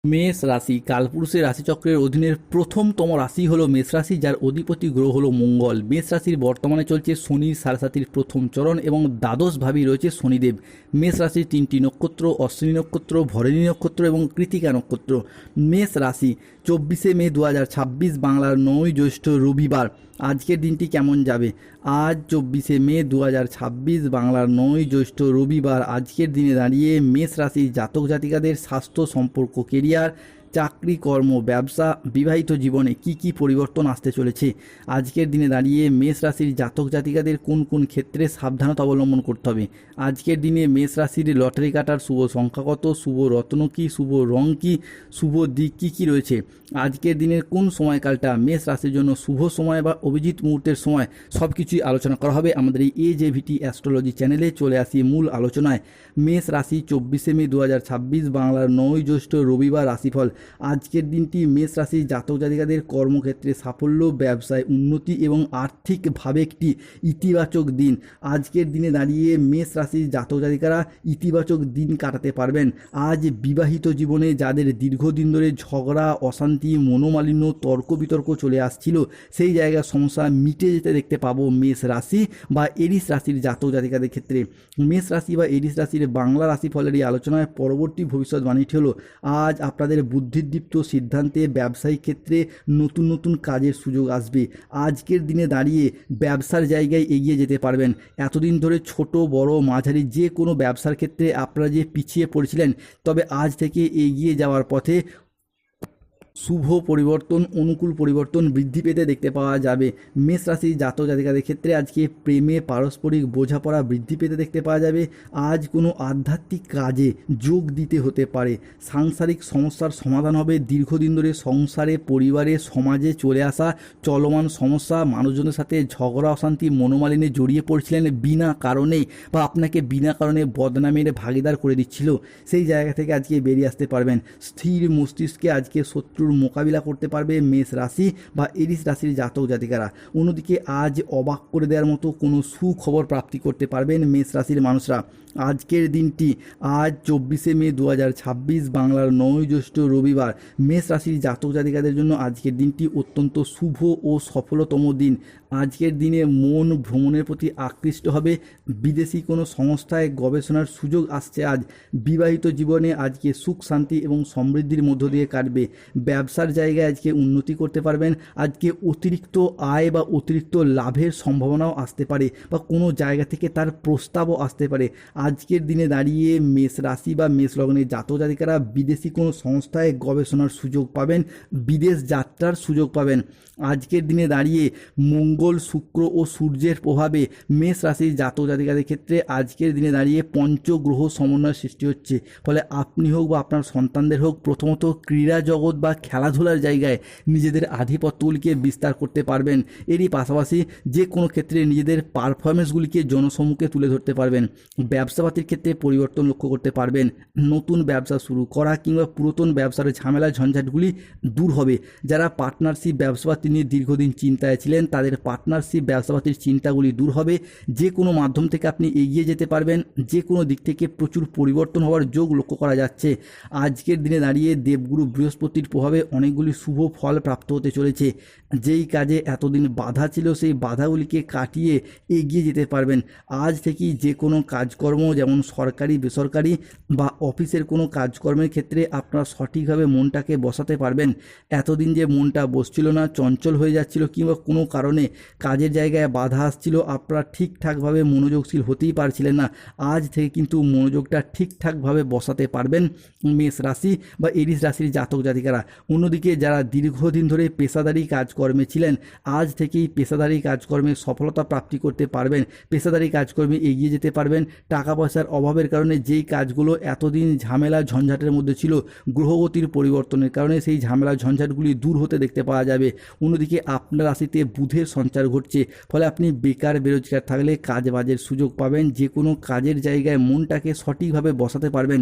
মেষ রাশি কালপুরুষের রাশিচক্রের অধীনের প্রথমতম রাশি হলো মেষ রাশি, যার অধিপতি গ্রহ হলো মঙ্গল। মেষ রাশির বর্তমানে চলছে শনি সাড়ে প্রথম চরণ এবং দ্বাদশ ভাবেই রয়েছে শনিদেব। মেষ রাশির তিনটি নক্ষত্র: অশ্বিনী নক্ষত্র, ভরণী নক্ষত্র এবং কৃতিকা নক্ষত্র। মেষ রাশি 24শে মে 2026 বাংলার 9ই জ্যৈষ্ঠ রবিবার। আজকের দিনটি কেমন যাবে? আজ 24শে মে 2026 বাংলার 9ই জ্যৈষ্ঠ রবিবার। আজকের দিনে দাঁড়িয়ে মেষ রাশির জাতক জাতিকাদের স্বাস্থ্য, সম্পর্ক, কেরিয়ার, চাকরি, কর্ম, ব্যবসা, বিবাহিত জীবনে কি কি পরিবর্তন আসতে চলেছে? আজকের দিনে দাঁড়িয়ে মেষ রাশির জাতক জাতিকাদের কোন কোন ক্ষেত্রে সাবধানতা অবলম্বন করতে হবে? আজকের দিনে মেষ রাশির লটারি কাটার শুভ সংখ্যা কত, শুভ রত্ন কী, শুভ রং কী, শুভ দিক কী কী রয়েছে? আজকের দিনের কোন সময়কালটা মেষ রাশির জন্য শুভ সময় বা অভিজিৎ মুহূর্তের সময়, সব কিছুই আলোচনা করা হবে আমাদের এই AJVT অ্যাস্ট্রোলজি চ্যানেলে। চলে আসি মূল আলোচনায়। মেষ রাশি 24শে মে 2026 বাংলার 9ই জ্যৈষ্ঠ রবিবার রাশিফল। আজকের দিনটি মেষ রাশির জাতক জাতিকাদের কর্মক্ষেত্রে সাফল্য, ব্যবসায় উন্নতি এবং আর্থিকভাবে একটি ইতিবাচক দিন। আজকের দিনে দাঁড়িয়ে মেষ রাশির জাতক জাতিকারা ইতিবাচক দিন কাটাতে পারবেন। আজ বিবাহিত জীবনে যাদের দীর্ঘদিন ধরে ঝগড়া, অশান্তি, মনোমালিন্য, তর্ক বিতর্ক চলে আসছিল, সেই জায়গার সমস্যা মিটে যেতে দেখতে পাবো মেষ রাশি বা এরিস রাশির জাতক জাতিকাদের ক্ষেত্রে। মেষ রাশি বা এরিস রাশির বাংলা রাশিফলের এই আলোচনায় পরবর্তী ভবিষ্যৎবাণীটি হলো, আজ আপনাদের বুদ্ধিদীপ্ত সিদ্ধান্তে ব্যবসায়িক ক্ষেত্রে নতুন নতুন কাজের সুযোগ আসবে। আজকের দিনে দাঁড়িয়ে ব্যবসার জায়গায় এগিয়ে যেতে পারবেন। এতদিন ধরে ছোট বড় মাঝারি যে কোনো ব্যবসার ক্ষেত্রে আপনারা যে পিছিয়ে পড়েছিলেন, তবে আজ থেকে এগিয়ে যাওয়ার পথে শুভ পরিবর্তন, অনুকূল পরিবর্তন বৃদ্ধি পেতে দেখতে পাওয়া যাবে। মেষ রাশির জাতক জাতিকাদের ক্ষেত্রে আজকে প্রেমে পারস্পরিক বোঝাপড়া বৃদ্ধি পেতে দেখতে পাওয়া যাবে। আজ কোনো আধ্যাত্মিক কাজে যোগ দিতে হতে পারে। সাংসারিক সমস্যার সমাধান হবে। দীর্ঘদিন ধরে সংসারে, পরিবারে, সমাজে চলে আসা চলমান সমস্যা, মানুষজনের সাথে ঝগড়া, অশান্তি, মনোমালিন্যে জড়িয়ে পড়ছিলেন বিনা কারণেই, বা আপনাকে বিনা কারণে বদনামের ভাগিদার করে দিচ্ছিল, সেই জায়গা থেকে আজকে বেরিয়ে আসতে পারবেন। স্থির মস্তিষ্কে আজকে শত্রুর মোকাবিলা করতে পারবে মেষ রাশি বা এরিস রাশির জাতক জাতিকারা। অন্যদিকে আজ অবাক করে দেওয়ার মতো কোনো সুখবর প্রাপ্তি করতে পারবেন মেষ রাশির মানুষরা। আজকের দিনটি আজ 24শে মে 2026 বাংলার 9ই জ্যৈষ্ঠ রবিবার। মেষ রাশির জাতক জাতিকাদের জন্য আজকের দিনটি অত্যন্ত শুভ ও সফলতম দিন। আজকের দিনে মন ভ্রমণের প্রতি আকৃষ্ট হবে। বিদেশি কোনো সংস্থায় গবেষণার সুযোগ আসছে আজ। বিবাহিত জীবনে আজকে সুখ, শান্তি এবং সমৃদ্ধির মধ্য দিয়ে কাটবে। ব্যবসার জায়গায় আজকে উন্নতি করতে পারবেন। আজকে অতিরিক্ত আয় বা অতিরিক্ত লাভের সম্ভাবনাও আসতে পারে, বা কোনো জায়গা থেকে তার প্রস্তাবও আসতে পারে। আজকের দিনে দাঁড়িয়ে মেষ রাশি বা মেষ লগ্নের জাতক জাতিকারা বিদেশি কোনো সংস্থায় গবেষণার সুযোগ পাবেন, বিদেশ যাত্রার সুযোগ পাবেন। আজকের দিনে দাঁড়িয়ে মঙ্গল, শুক্র ও সূর্যের প্রভাবে মেষ রাশির জাতক জাতিকাদের ক্ষেত্রে আজকের দিনে দাঁড়িয়ে পঞ্চগ্রহ সমন্বয় সৃষ্টি হচ্ছে। ফলে আপনি হোক বা আপনার সন্তানদের হোক, প্রথমত ক্রীড়া জগৎ বা খেলাধুলার জায়গায় নিজেদের আধিপত্যগুলিকে বিস্তার করতে পারবেন। এরই পাশাপাশি যে কোনো ক্ষেত্রে নিজেদের পারফরমেন্সগুলিকে জনসম্মুখে তুলে ধরতে পারবেন। ব্যবসাপাতির ক্ষেত্রে পরিবর্তন লক্ষ্য করতে পারবেন। নতুন ব্যবসা শুরু করা কিংবা পুরাতন ব্যবসার ঝামেলা ঝঞ্ঝাটগুলি দূর হবে। যারা পার্টনারশিপ ব্যবসাপাতি নিয়ে দীর্ঘদিন চিন্তায় ছিলেন, তাদের পার্টনারশিপ ব্যবসাপাতির চিন্তাগুলি দূর হবে। যে কোনো মাধ্যম থেকে আপনি এগিয়ে যেতে পারবেন। যে কোনো দিক থেকে প্রচুর পরিবর্তন হওয়ার যোগ লক্ষ্য করা যাচ্ছে। আজকের দিনে দাঁড়িয়ে দেবগুরু বৃহস্পতির প্রভাবে অনেকগুলি শুভ ফল প্রাপ্ত হতে চলেছে। যেই কাজে এতদিন বাধা ছিল, সেই বাধাগুলিকে কাটিয়ে এগিয়ে যেতে পারবেন। আজ থেকেই যে কোনো কাজকর্ম, যেমন সরকারি, বেসরকারি বা অফিসের কোনো কাজকর্মের ক্ষেত্রে আপনারা সঠিকভাবে মনটাকে বসাতে পারবেন। এতদিন যে মনটা বসছিল না, চঞ্চল হয়ে যাচ্ছিল, কিংবা কোনো কারণে কাজের জায়গায় বাধা আসছিল, আপনারা ঠিকঠাকভাবে মনোযোগশীল হতেই পারছিলেন না, আজ থেকে কিন্তু মনোযোগটা ঠিকঠাকভাবে বসাতে পারবেন মেষ রাশি বা এরিস রাশির জাতক জাতিকারা। অন্যদিকে যারা দীর্ঘদিন ধরে পেশাদারি কাজকর্মে ছিলেন, আজ থেকেই পেশাদারি কাজকর্মে সফলতা প্রাপ্তি করতে পারবেন। পেশাদারি কাজকর্মে এগিয়ে যেতে পারবেন। টাকা পয়সার অভাবের কারণে যেই কাজগুলো এতদিন ঝামেলা ঝঞ্ঝাটের মধ্যে ছিল, গ্রহগতির পরিবর্তনের কারণে সেই ঝামেলা ঝঞ্ঝাটগুলি দূর হতে দেখতে পাওয়া যাবে। অন্যদিকে আপনার রাশিতে বুধের সঞ্চার ঘটছে, ফলে আপনি বেকার বেরোজগার থাকলে কাজ বাজের সুযোগ পাবেন। যে কোনো কাজের জায়গায় মনটাকে সঠিকভাবে বসাতে পারবেন।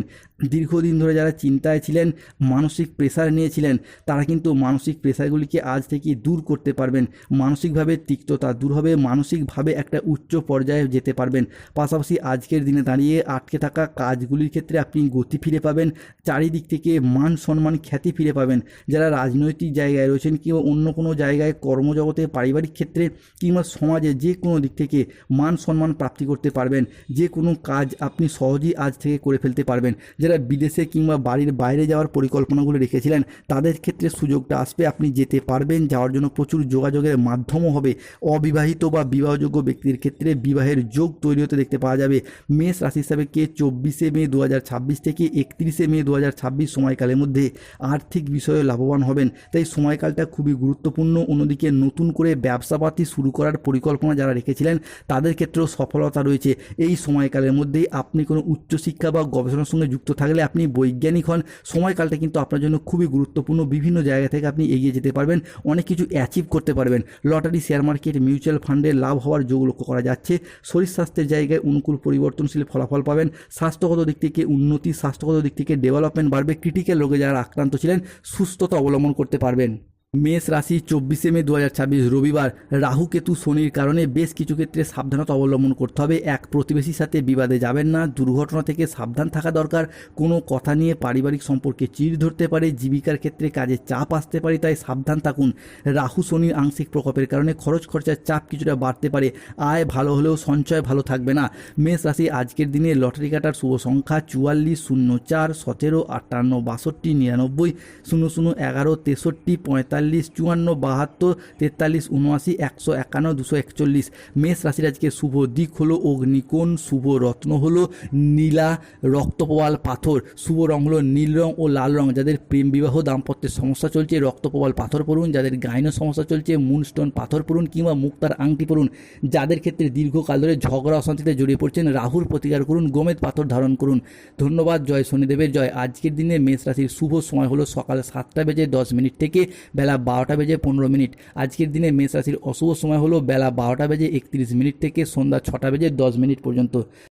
দীর্ঘদিন ধরে যারা চিন্তায় ছিলেন, মানসিক প্রেসার নিয়েছিলেন, রেখেছিলেন তারা কিন্তু মানসিক প্রেশারগুলিকে আজ থেকে দূর করতে পারবেন, মানসিকভাবে তিক্ততা দূর হবে, মানসিকভাবে একটা উচ্চ পর্যায়ে যেতে পারবেন। পাশাপাশি আজকের দিনে দাঁড়িয়ে আটকে থাকা কাজগুলির ক্ষেত্রে আপনি গতি ফিরে পাবেন, চারিদিক থেকে মান সম্মান খ্যাতি ফিরে পাবেন। যারা রাজনৈতিক জায়গায় রয়েছেন কিংবা অন্য কোনো জায়গায় কর্মজগতে, পারিবারিক ক্ষেত্রে কিংবা সমাজে যে কোনো দিক থেকে মান সম্মান প্রাপ্তি করতে পারবেন, যে কোনো কাজ আপনি সহজেই আজ থেকে করে ফেলতে পারবেন। যারা বিদেশে কিংবা বাড়ির বাইরে যাওয়ার পরিকল্পনাগুলো রেখেছিলেন তাদের ক্ষেত্রে সুযোগটা আসবে, আপনি যেতে পারবেন, যাওয়ার জন্য প্রচুর যোগাযোগের মাধ্যমও হবে। অবিবাহিত বা বিবাহযোগ্য ব্যক্তির ক্ষেত্রে বিবাহের যোগ তৈরি হতে দেখতে পাওয়া যাবে। মেষ রাশি হিসাবে 24শে মে 2026 থেকে 31শে মে 2026 সময়কালের মধ্যে আর্থিক বিষয়ে লাভবান হবেন, তাই সময়কালটা খুবই গুরুত্বপূর্ণ। অন্যদিকে নতুন করে ব্যবসাপাতি শুরু করার পরিকল্পনা যারা রেখেছিলেন তাদের ক্ষেত্রেও সফলতা রয়েছে। এই সময়কালের মধ্যেই আপনি কোনো উচ্চশিক্ষা বা গবেষণার সঙ্গে যুক্ত থাকলে, আপনি বৈজ্ঞানিক হন, সময়কালটা কিন্তু আপনার জন্য খুবই গুরুত্বপূর্ণ। বিভিন্ন জায়গা থেকে আপনি এগিয়ে যেতে পারবেন, অনেক কিছু অ্যাচিভ করতে পারবেন। লটারি, শেয়ার মার্কেট, মিউচুয়াল ফান্ডে লাভ হওয়ার যোগ লক্ষ্য করা যাচ্ছে। শরীর স্বাস্থ্যের জায়গায় অনুকূল পরিবর্তনশীল ফলাফল পাবেন। স্বাস্থ্যগত দিক থেকে উন্নতি, স্বাস্থ্যগত দিক থেকে ডেভেলপমেন্ট বাড়বে। ক্রিটিক্যাল রোগে যারা আক্রান্ত ছিলেন সুস্থতা অবলম্বন করতে পারবেন। মেষ রাশি 24শে মে 2026 রবিবার, রাহু কেতু শনির কারণে বেশ কিছু ক্ষেত্রে সাবধানতা অবলম্বন করতে হবে। এক প্রতিবেশীর সাথে বিবাদে যাবেন না, দুর্ঘটনা থেকে সাবধান থাকা দরকার। কোনো কথা নিয়ে পারিবারিক সম্পর্কে চিড় ধরতে পারে, জীবিকার ক্ষেত্রে কাজে চাপ আসতে পারে, তাই সাবধান থাকুন। রাহু শনির আংশিক প্রকোপের কারণে খরচ খরচার চাপ কিছুটা বাড়তে পারে, আয় ভালো হলেও সঞ্চয় ভালো থাকবে না। মেষ রাশি আজকের দিনে লটারি কাটার শুভ সংখ্যা 44, 04, 17, 58, 62, 99, 00, 11, 63, 45, 54, 72, 43, 79, 151, 241। মেষ রাশির আজকে শুভ দিক হলো অগ্নিকোণ, শুভ রত্ন হলো নীলা রক্তপ্রবাল পাথর, শুভ রং হলো নীল রং ও লাল রং। যাদের প্রেম বিবাহ দাম্পত্যের সমস্যা চলছে রক্তপ্রবাল পাথর পরুন, যাদের গাইন সমস্যা চলছে মুনস্টোন পাথর পরুন কিংবা মুক্তার আংটি পরুন। যাদের ক্ষেত্রে দীর্ঘকাল ধরে ঝগড়া অশান্তিতে জড়িয়ে পড়ছেন রাহুর প্রতিকার করুন, গোমেদ পাথর ধারণ করুন। ধন্যবাদ। জয় শনিদেবের জয়। আজকের দিনে মেষ রাশির শুভ সময় হলো সকাল 7টা বেজে 10 মিনিট থেকে বেলা 12টা বেজে 15 মিনিট। আজকের দিনে মেষ রাশির অশুভ সময় হলো বেলা 12টা বেজে 31 মিনিট থেকে সন্ধ্যা 6টা বেজে 10 মিনিট পর্যন্ত।